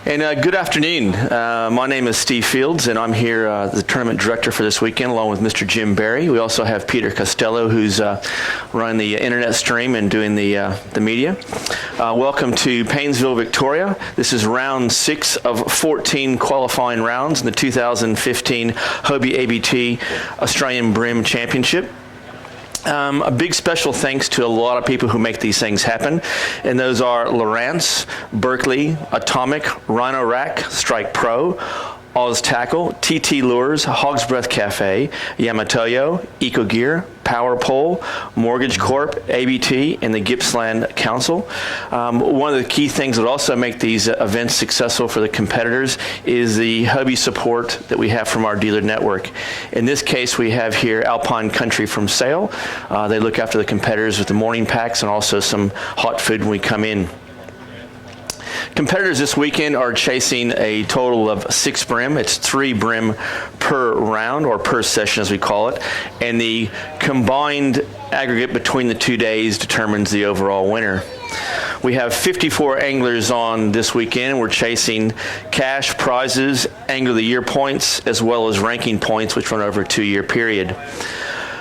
And good afternoon. My name is Steve Fields, and I'm here the tournament director for this weekend, along with Mr. Jim Barry. We also have Peter Costello, who's running the internet stream and doing the media. Welcome to Paynesville, Victoria. This is round 6 of 14 qualifying rounds in the 2015 Hobie ABT Australian Bream Championship. A big special thanks to a lot of people who make these things happen, and those are Lowrance, Berkeley, Atomic, Rhino Rack, Strike Pro, Oz Tackle, TT Lures, Hog's Breath Cafe, Yamatoyo, Eco Gear, Power Pole, Mortgage Corp, ABT, and the Gippsland Council. One of the key things that also make these events successful for the competitors is the Hobie support that we have from our dealer network. In this case, we have here Alpine Country from Sale. They look after the competitors with the morning packs and also some hot food when we come in. Competitors this weekend are chasing a total of 6 brim. It's 3 brim per round, or per session as we call it, and the combined aggregate between the 2 days determines the overall winner. We have 54 anglers on this weekend. We're chasing cash prizes, Angler of the Year points, as well as ranking points, which run over a 2-year period.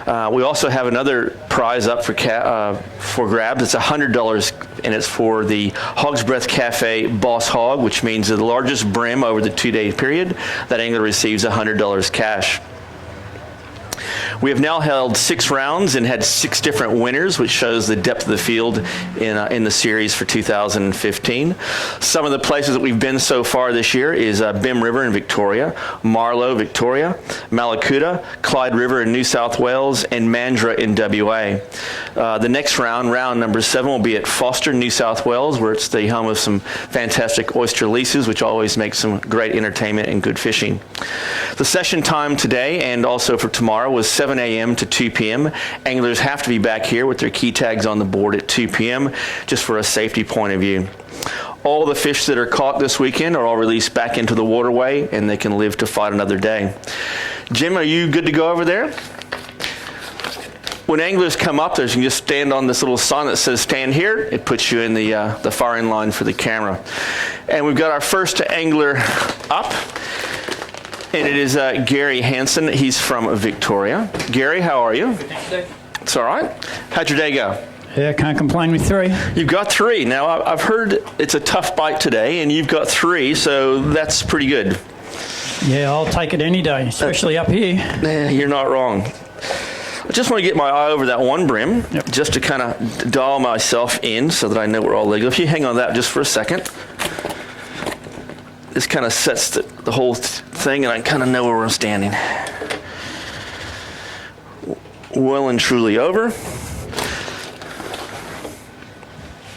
We also have another prize up for grabs. It's $100, and it's for the Hog's Breath Cafe Boss Hog, which means the largest brim over the 2-day period. That angler receives $100 cash. We have now held 6 rounds and had 6 different winners, which shows the depth of the field in the series for 2015. Some of the places that we've been so far this year is Bim River in Victoria, Marlow, Victoria, Malakuta, Clyde River in New South Wales, and Mandurah in WA. The next round number 7, will be at Foster, New South Wales, where it's the home of some fantastic oyster leases, which always makes some great entertainment and good fishing. The session time today and also for tomorrow was 7 a.m. to 2 p.m. Anglers have to be back here with their key tags on the board at 2 p.m. just for a safety point of view. All the fish that are caught this weekend are all released back into the waterway, and they can live to fight another day. Jim, are you good to go over there? When anglers come up, you can just stand on this little sign that says stand here. It puts you in the firing line for the camera. And we've got our first angler up. And it is Gary Hansen. He's from Victoria. Gary, how are you? It's all right. How'd your day go? Yeah, can't complain with 3. You've got 3. Now, I've heard it's a tough bite today, and you've got 3, so that's pretty good. Yeah, I'll take it any day, especially up here. Yeah, you're not wrong. I just want to get my eye over that one brim, just to kind of dial myself in so that I know we're all legal. If you hang on that just for a second. This kind of sets the whole thing, and I kind of know where we're standing. Well and truly over. You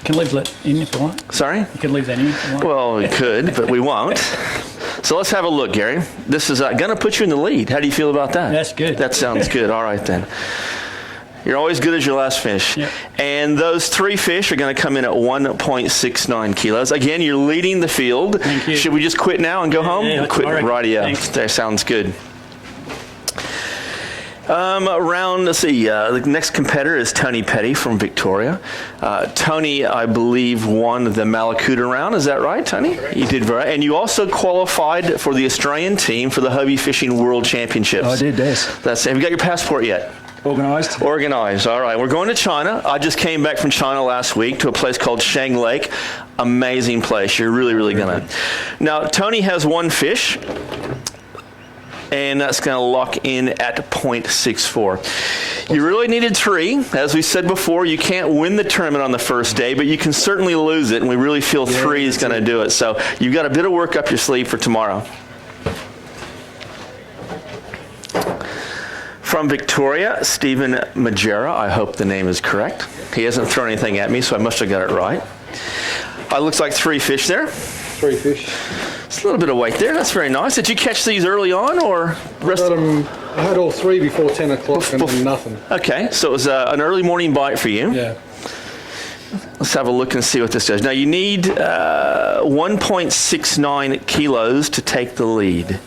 can leave that in if you want. Sorry? You can leave that in if you want. Well, we could, but we won't. So let's have a look, Gary. This is going to put you in the lead. How do you feel about that? That's good. That sounds good. All right, then. You're always good as your last fish. Yep. And those 3 fish are going to come in at 1.69 kilos. Again, you're leading the field. Thank you. Should we just quit now and go home? Yeah, quit right, yeah. Thanks. That sounds good. Let's see, the next competitor is Tony Petty from Victoria. Tony, I believe, won the Malakuta round. Is that right, Tony? Correct. You did very right. And you also qualified for the Australian team for the Hobie Fishing World Championships. I did, yes. Have you got your passport yet? Organised. Organised, all right. We're going to China. I just came back from China last week to a place called Shang Lake. Amazing place. You're really, really going to. Now, Tony has 1 fish, and that's going to lock in at 0.64. You really needed 3. As we said before, you can't win the tournament on the first day, but you can certainly lose it, and we really feel 3 is going to do it. So you've got a bit of work up your sleeve for tomorrow. From Victoria, Stephen Majera. I hope the name is correct. He hasn't thrown anything at me, so I must have got it right. Looks like 3 fish there. 3 fish. It's a little bit of weight there. That's very nice. Did you catch these early on, or I had all 3 before 10 o'clock and nothing. Okay, so it was an early morning bite for you. Yeah. Let's have a look and see what this does. Now you need 1.69 kilos to take the lead.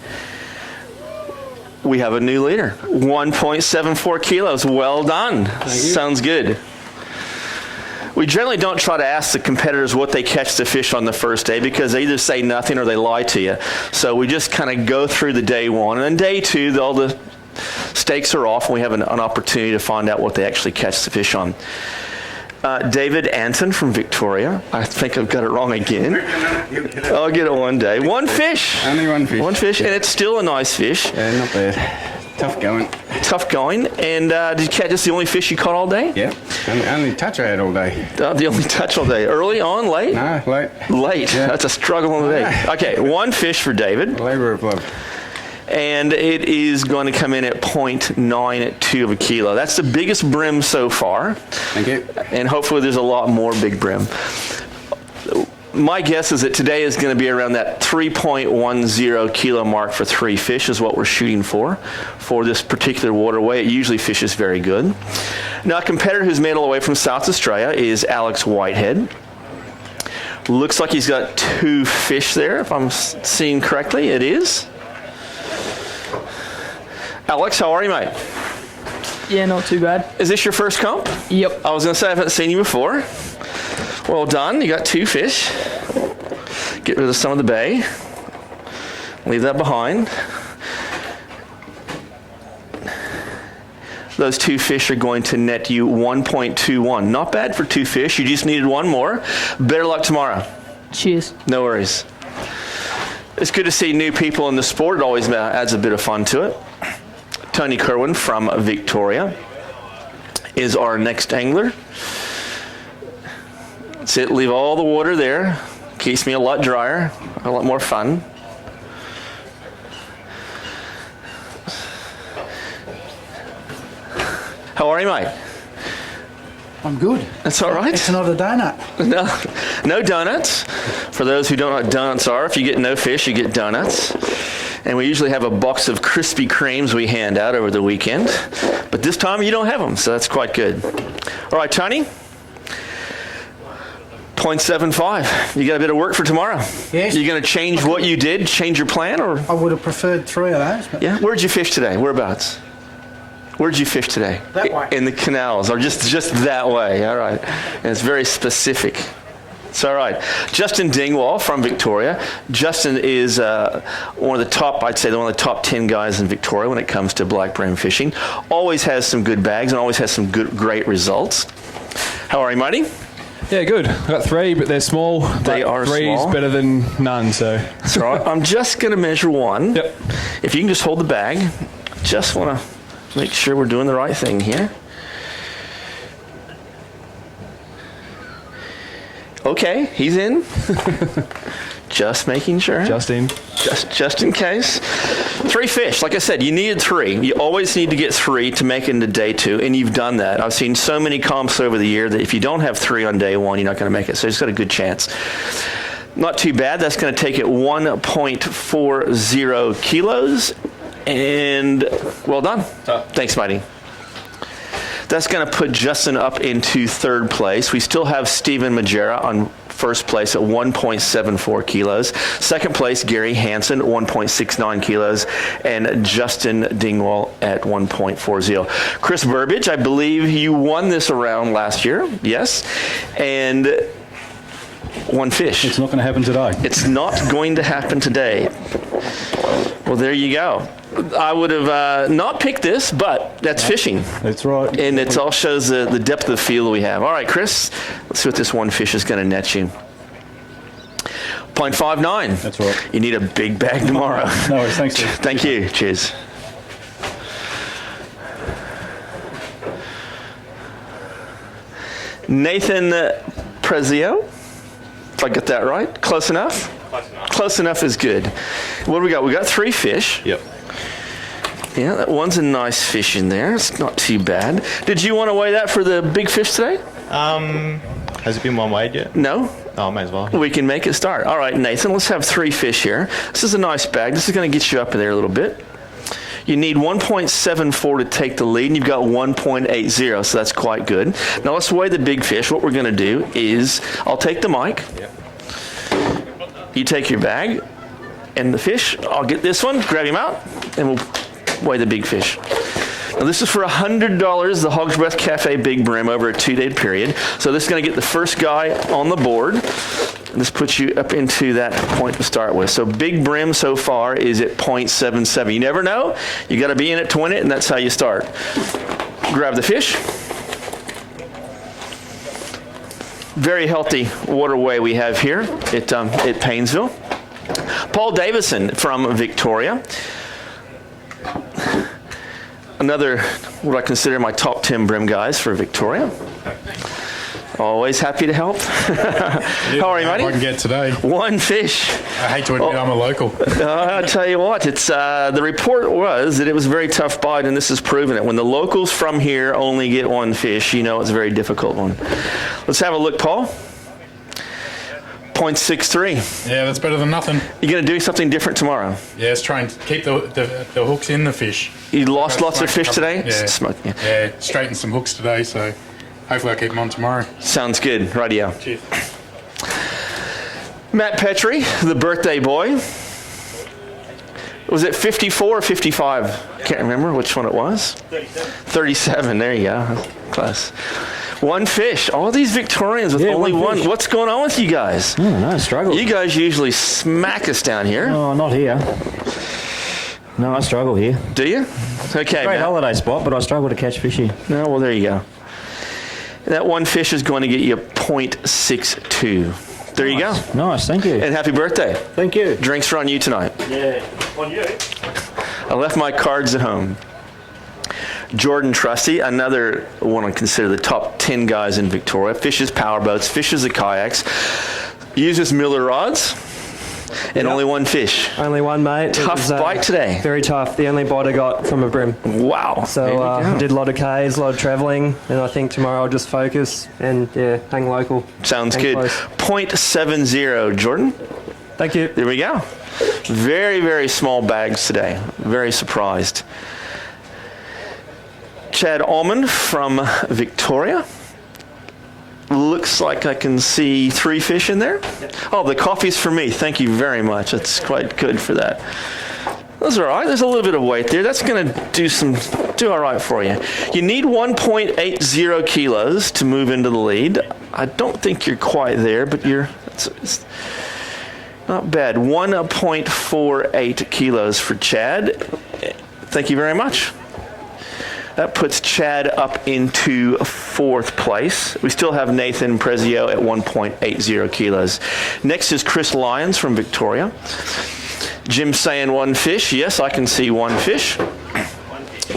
We have a new leader, 1.74 kilos. Well done. Sounds good. We generally don't try to ask the competitors what they catch the fish on the first day because they either say nothing or they lie to you. So we just kind of go through the day one. And then day two, all the stakes are off and we have an opportunity to find out what they actually catch the fish on. David Anton from Victoria. I think I've got it wrong again. I'll get it one day. One fish. Only one fish. One fish, and it's still a nice fish. Yeah, not bad. Tough going. Tough going. And did you catch this the only fish you caught all day? Yeah. Only touch I had all day. The only touch all day. Early on, late? No, late. Late. Yeah. That's a struggle on the day. Okay, one fish for David. Labour of love. And it is going to come in at 0.92 of a kilo. That's the biggest brim so far. Thank you. And hopefully there's a lot more big brim. My guess is that today is going to be around that 3.10 kilo mark for 3 fish is what we're shooting for this particular waterway. It usually fishes very good. Now, a competitor who's made all the way from South Australia is Alex Whitehead. Looks like he's got 2 fish there, if I'm seeing correctly. It is. Alex, how are you, mate? Yeah, not too bad. Is this your first comp? Yep. I was going to say I haven't seen you before. Well done. You got 2 fish. Get rid of some of the bay. Leave that behind. Those 2 fish are going to net you 1.21. Not bad for 2 fish. You just needed 1 more. Better luck tomorrow. Cheers. No worries. It's good to see new people in the sport. It always adds a bit of fun to it. Tony Kerwin from Victoria is our next angler. That's it. Leave all the water there. Keeps me a lot drier, a lot more fun. How are you, mate? I'm good. That's all right. It's not a donut. No donuts. For those who don't know what donuts are, if you get no fish, you get donuts. And we usually have a box of Krispy Kremes we hand out over the weekend. But this time you don't have them, so that's quite good. All right, Tony. 0.75. You got a bit of work for tomorrow. Yes. You going to change what you did, change your plan, or? I would have preferred 3 of those. But Yeah. Where'd you fish today? Whereabouts? Where'd you fish today? That way. In the canals, or just that way. All right. And it's very specific. It's all right. Justin Dingwall from Victoria. Justin is one of the top, I'd say, one of the top 10 guys in Victoria when it comes to black brim fishing. Always has some good bags and always has some great results. How are you, Marty? Yeah, good. I've got 3, but they're small. They are Three small. is better than none, so. That's all right. I'm just going to measure 1. Yep. If you can just hold the bag. Just want to make sure we're doing the right thing here. Okay, he's in. Just making sure. Just in. Just in case. 3 fish. Like I said, you needed 3. You always need to get 3 to make it into day 2, and you've done that. I've seen so many comps over the year that if you don't have 3 on day 1, you're not going to make it. So it's got a good chance. Not too bad. That's going to take it 1.40 kilos. And well done. Thanks, Mighty. That's going to put Justin up into 3rd place. We still have Stephen Majera on 1st place at 1.74 kilos. 2nd place, Gary Hansen, 1.69 kilos. And Justin Dingwall at 1.40. Chris Burbage, I believe you won this around last year. Yes. And 1 fish. It's not going to happen today. It's not going to happen today. Well, there you go. I would have not picked this, but that's fishing. That's right. And it all shows the depth of the field we have. All right, Chris, let's see what this 1 fish is going to net you. 0.59. That's right. You need a big bag tomorrow. No worries, thanks, Steve. Thank you. Cheers. Nathan Prezio, if I get that right. Close enough? Close enough is good. What do we got? We got 3 fish. Yep. Yeah, that one's a nice fish in there. It's not too bad. Did you want to weigh that for the big fish today? Has it been one weighed yet? No? Oh, may as well. We can make it start. All right, Nathan, let's have 3 fish here. This is a nice bag. This is going to get you up in there a little bit. You need 1.74 to take the lead, and you've got 1.80, so that's quite good. Now let's weigh the big fish. What we're going to do is I'll take the mic. Yep. You take your bag and the fish. I'll get this one, grab him out, and we'll weigh the big fish. This is for $100, the Hog's Breath Cafe Big Brim over a 2-day period. So this is going to get the first guy on the board. This puts you up into that point to start with. So Big Brim so far is at .77. You never know. You got to be in it to win it, and that's how you start. Grab the fish. Very healthy waterway we have here at Paynesville. Paul Davison from Victoria. Another, what I consider my top 10 brim guys for Victoria. Always happy to help. How are you, buddy? I can get today. One fish. I hate to admit I'm a local. I'll tell you what, it's the report was that it was a very tough bite, and this has proven it. When the locals from here only get one fish, you know it's a very difficult one. Let's have a look, Paul. .63. Yeah, that's better than nothing. You're going to do something different tomorrow? Yeah, it's trying to keep the hooks in the fish. You lost lots of fish today? Yeah. Yeah, straightened some hooks today, so hopefully I'll keep them on tomorrow. Sounds good. Rightio. Cheers. Matt Petrie, the birthday boy. Was it 54 or 55? I can't remember which one it was. 37. There you go. Close. One fish. All these Victorians with only one. What's going on with you guys? I don't know, struggle. You guys usually smack us down here. Oh, not here. No, I struggle here. Do you? Okay, Great holiday spot, but I struggle to catch fish here. No, well, there you go. That one fish is going to get you .62. There you go. Nice, thank you. And happy birthday. Thank you. Drinks are on you tonight. Yeah, on you. I left my cards at home. Jordan Trusty, another one I consider the top 10 guys in Victoria. Fishes powerboats, fishes the kayaks, uses Miller rods, and only one fish. Only one, mate. Tough bite today. Very tough. The only bite I got from a brim. Wow. So did a lot of Ks, a lot of travelling, and I think tomorrow I'll just focus and hang local. Sounds hang good. close. .70, Jordan. Thank you. There we go. Very, very small bags today. Very surprised. Chad Almond from Victoria. Looks like I can see 3 fish in there. Oh, the coffee's for me. Thank you very much. That's quite good for that. That's all right. There's a little bit of weight there. That's going to do all right for you. You need 1.80 kilos to move into the lead. I don't think you're quite there, but it's not bad. 1.48 kilos for Chad. Thank you very much. That puts Chad up into 4th place. We still have Nathan Prezio at 1.80 kilos. Next is Chris Lyons from Victoria. Jim saying one fish. Yes, I can see one fish.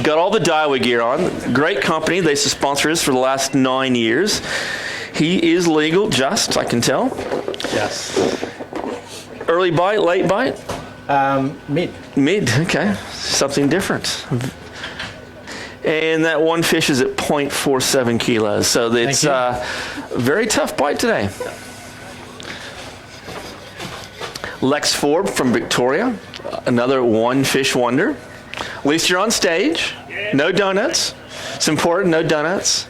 Got all the Daiwa gear on. Great company. They sponsor us for the last 9 years. He is legal, just, I can tell. Yes. Early bite, late bite? Mid. Mid, okay. Something different. And that one fish is at 0.47 kilos. So it's a very tough bite today. Lex Forbes from Victoria, another one fish wonder. At least you're on stage. No donuts. It's important, no donuts.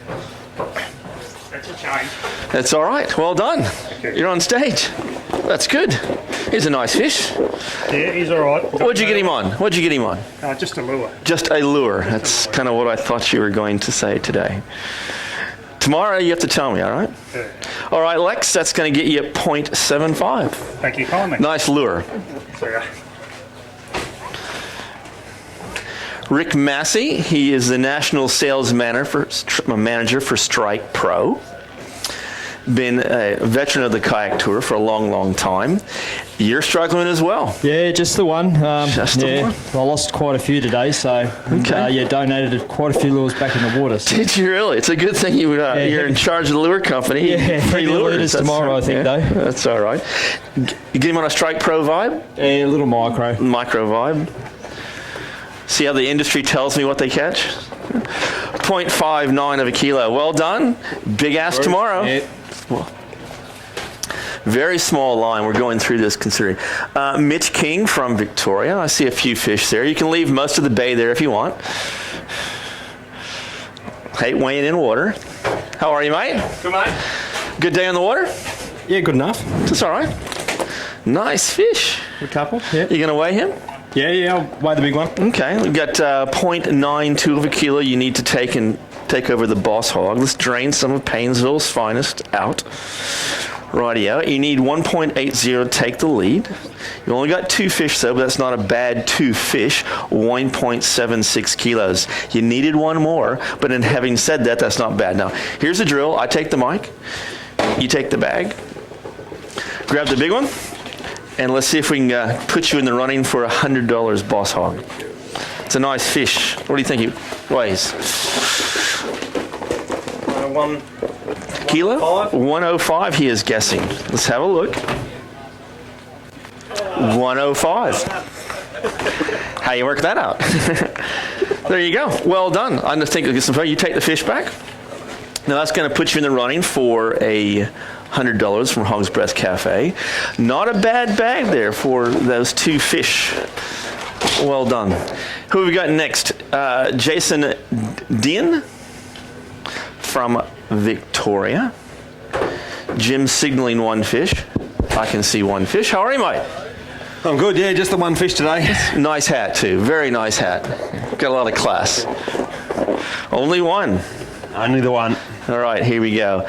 That's a change. That's all right. Well done. You're on stage. That's good. He's a nice fish. Yeah, he's all right. What'd you get him on? What'd you get him on? Just a lure. Just a lure. That's kind of what I thought you were going to say today. Tomorrow you have to tell me, all right? Yeah. All right, Lex, that's going to get you at 0.75. Thank you kindly. Nice lure. Sorry. Rick Massey, he is the national sales manager for Strike Pro. Been a veteran of the kayak tour for a long, long time. You're struggling as well. Yeah, just the one. Just the one? I lost quite a few today, so donated quite a few lures back in the water. So. Did you really? It's a good thing you're in charge of the lure company. Yeah, free lures tomorrow, I think, though. That's all right. You get him on a Strike Pro vibe? Yeah, a little micro. Micro vibe. See how the industry tells me what they catch? 0.59 of a kilo. Well done. Big ass tomorrow. Yeah. Well, very small line. We're going through this considering. Mitch King from Victoria. I see a few fish there. You can leave most of the bay there if you want. Hate weighing in water. How are you, mate? Good, mate. Good day on the water? Yeah, good enough. That's all right. Nice fish. Good couple. Yeah. You going to weigh him? Yeah, I'll weigh the big one. Okay, we've got 0.92 of a kilo you need to take over the Boss Hog. Let's drain some of Paynesville's finest out. Rightio. You need 1.80 to take the lead. You only got 2 fish though, but that's not a bad 2 fish. 1.76 kilos. You needed one more, but in having said that, that's not bad. Now, here's the drill. I take the mic. You take the bag. Grab the big one. And let's see if we can put you in the running for $100, Boss Hog. It's a nice fish. What do you think he weighs? 1 Kilo? 105. 105 he is guessing. Let's have a look. 105. How you work that out? There you go. Well done. I just think you take the fish back. Now that's going to put you in the running for a $100 from Hog's Breath Cafe. Not a bad bag there for those 2 fish. Well done. Who have we got next? Jason Dean from Victoria. Jim signaling 1 fish. I can see 1 fish. How are you, mate? I'm good, yeah, just the 1 fish today. Nice hat, too. Very nice hat. Got a lot of class. Only 1. Only the 1. All right, here we go.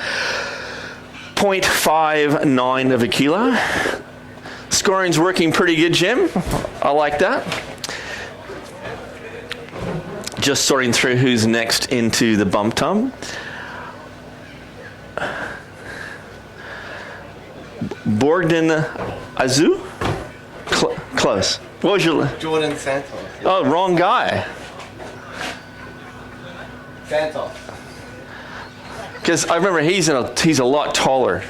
0.59 of a kilo. Scoring's working pretty good, Jim. I like that. Just sorting through who's next into the bump tub. Bogdan Azu? Close. What was your... Jordan Santos. Oh, wrong guy. Santos. Because I remember he's a lot taller.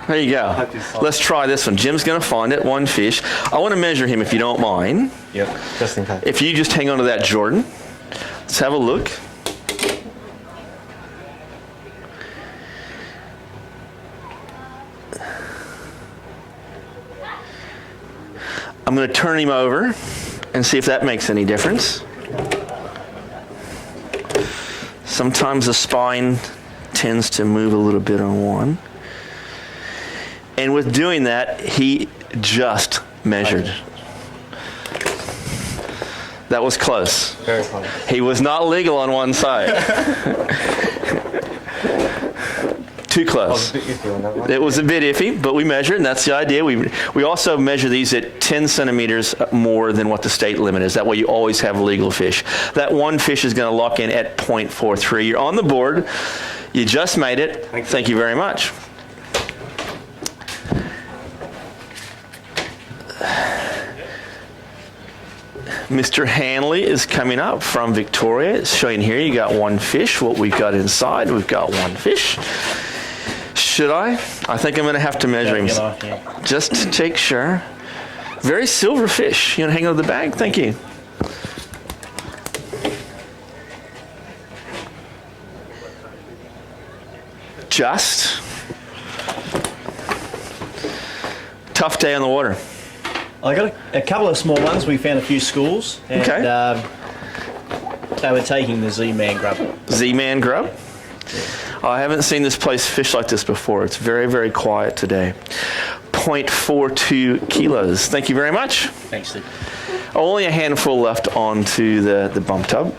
There you go. Let's try this one. Jim's going to find it. 1 fish. I want to measure him if you don't mind. Yep, just in case. If you just hang on to that, Jordan. Let's have a look. I'm going to turn him over and see if that makes any difference. Sometimes the spine tends to move a little bit on one. And with doing that, he just measured. That was close. Very close. He was not legal on one side. Too close. It was a bit iffy, but we measured, and that's the idea. We also measure these at 10 centimeters more than what the state limit is. That way you always have legal fish. That 1 fish is going to lock in at 0.43. You're on the board. You just made it. Thank you very much. Mr. Hanley is coming up from Victoria. It's showing here you got 1 fish. What we've got inside, we've got 1 fish. Should I? I think I'm going to have to measure him. Just to take sure. Very silver fish. You want to hang on to the bag? Thank you. Just. Tough day on the water. I got a couple of small ones. We found a few schools, and Okay. they were taking the Z-Man grub. Z-Man grub? I haven't seen this place fish like this before. It's very, very quiet today. 0.42 kilos. Thank you very much. Thanks, Steve. Only a handful left onto the bump tub.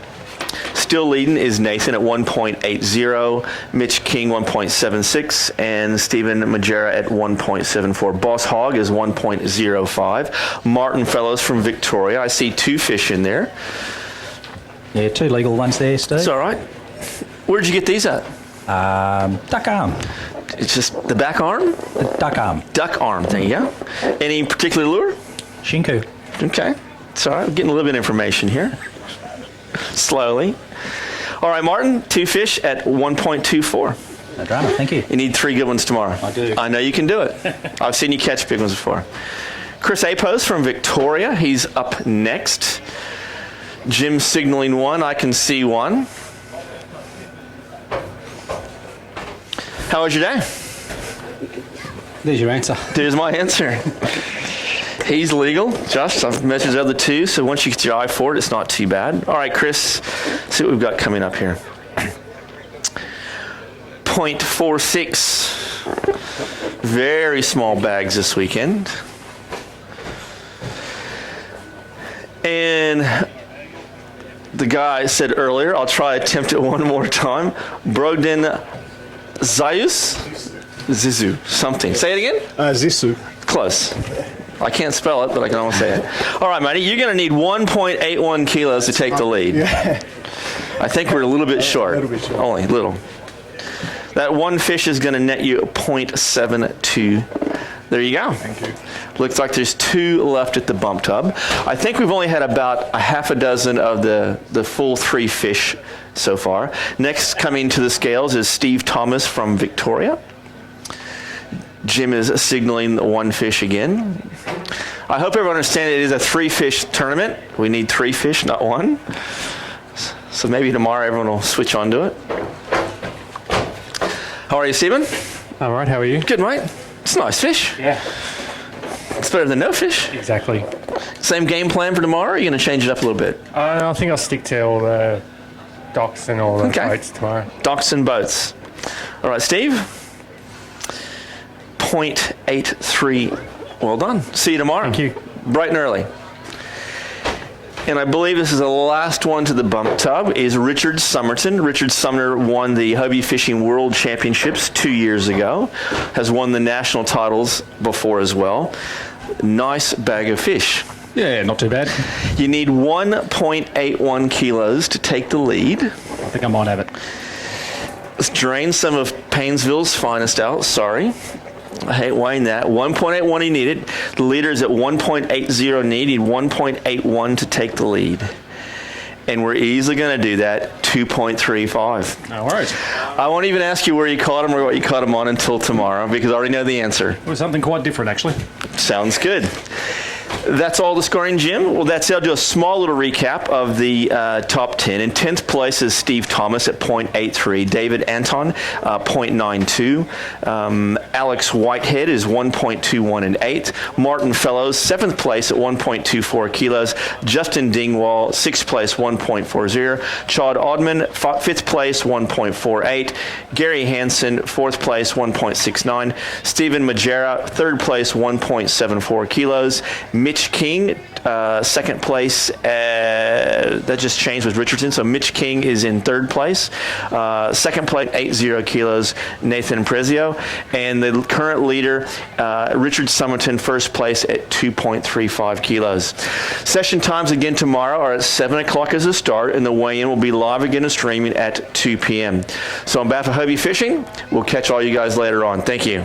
Still leading is Nathan at 1.80, Mitch King 1.76, and Stephen Majera at 1.74. Boss Hog is 1.05. Martin Fellows from Victoria. I see 2 fish in there. Yeah, 2 legal ones there, Steve. It's all right. Where'd you get these at? Duck arm. It's just the back arm? The duck arm. Duck arm, there you go. Any particular lure? Shinku. Okay. It's all right. I'm getting a little bit of information here. Slowly. All right, Martin, 2 fish at 1.24. No drama, thank you. You need 3 good ones tomorrow. I do. I know you can do it. I've seen you catch big ones before. Chris Apos from Victoria. He's up next. Jim signaling 1. I can see 1. How was your day? There's your answer. There's my answer. He's legal. Josh, I've measured the other 2, so once you get your eye for it, it's not too bad. All right, Chris, see what we've got coming up here. 0.46. Very small bags this weekend. And the guy said earlier, I'll try attempt it one more time. Brogdon Zizu, something. Say it again? Zisu. Close. I can't spell it, but I can almost say it. All right, matey, you're going to need 1.81 kilos to take the lead. Yeah. I think we're a little bit short. Only little. That one fish is going to net you 0.72. There you go. Thank you. Looks like there's 2 left at the bump tub. I think we've only had about a half a dozen of the full 3 fish so far. Next coming to the scales is Steve Thomas from Victoria. Jim is signaling the 1 fish again. I hope everyone understands it is a 3-fish tournament. We need 3 fish, not 1. So maybe tomorrow everyone will switch on to it. How are you, Stephen? All right, how are you? Good, mate. It's a nice fish. Yeah, It's better than no fish. exactly. Same game plan for tomorrow, or are you going to change it up a little bit? I think I'll stick to all the docks and all the Okay. boats tomorrow. Docks and boats. All right, Steve. 0.83. Well done. See you tomorrow. Thank you. Bright and early. And I believe this is the last one to the bump tub, is Richard Somerton. Richard Sumner won the Hobie Fishing World Championships 2 years ago, has won the national titles before as well. Nice bag of fish. Yeah, not too bad. You need 1.81 kilos to take the lead. I think I might have it. Let's drain some of Paynesville's finest out. Sorry. I hate weighing that. 1.81 he needed. The leader is at 1.80 need. He need 1.81 to take the lead. And we're easily going to do that, 2.35. No worries. I won't even ask you where you caught him or what you caught him on until tomorrow because I already know the answer. It was something quite different, actually. Sounds good. That's all the scoring, Jim. Well, that's it. I'll do a small little recap of the top 10. In 10th place is Steve Thomas at 0.83. David Anton, 0.92. Alex Whitehead is 1.21 in 8th. Martin Fellows, 7th place at 1.24 kilos. Justin Dingwall, 6th place, 1.40. Chad Oddman, 5th place, 1.48. Gary Hansen, 4th place, 1.69. Stephen Majera, 3rd place, 1.74 kilos. Mitch King, 2nd place. That just changed with Richardson. So Mitch King is in 3rd place. 2nd place, 80 kilos, Nathan Prezio. And the current leader, Richard Somerton, 1st place at 2.35 kilos. Session times again tomorrow are at 7 o'clock as a start, and the weigh-in will be live again and streaming at 2 p.m. So on behalf of Hobie Fishing, we'll catch all you guys later on. Thank you.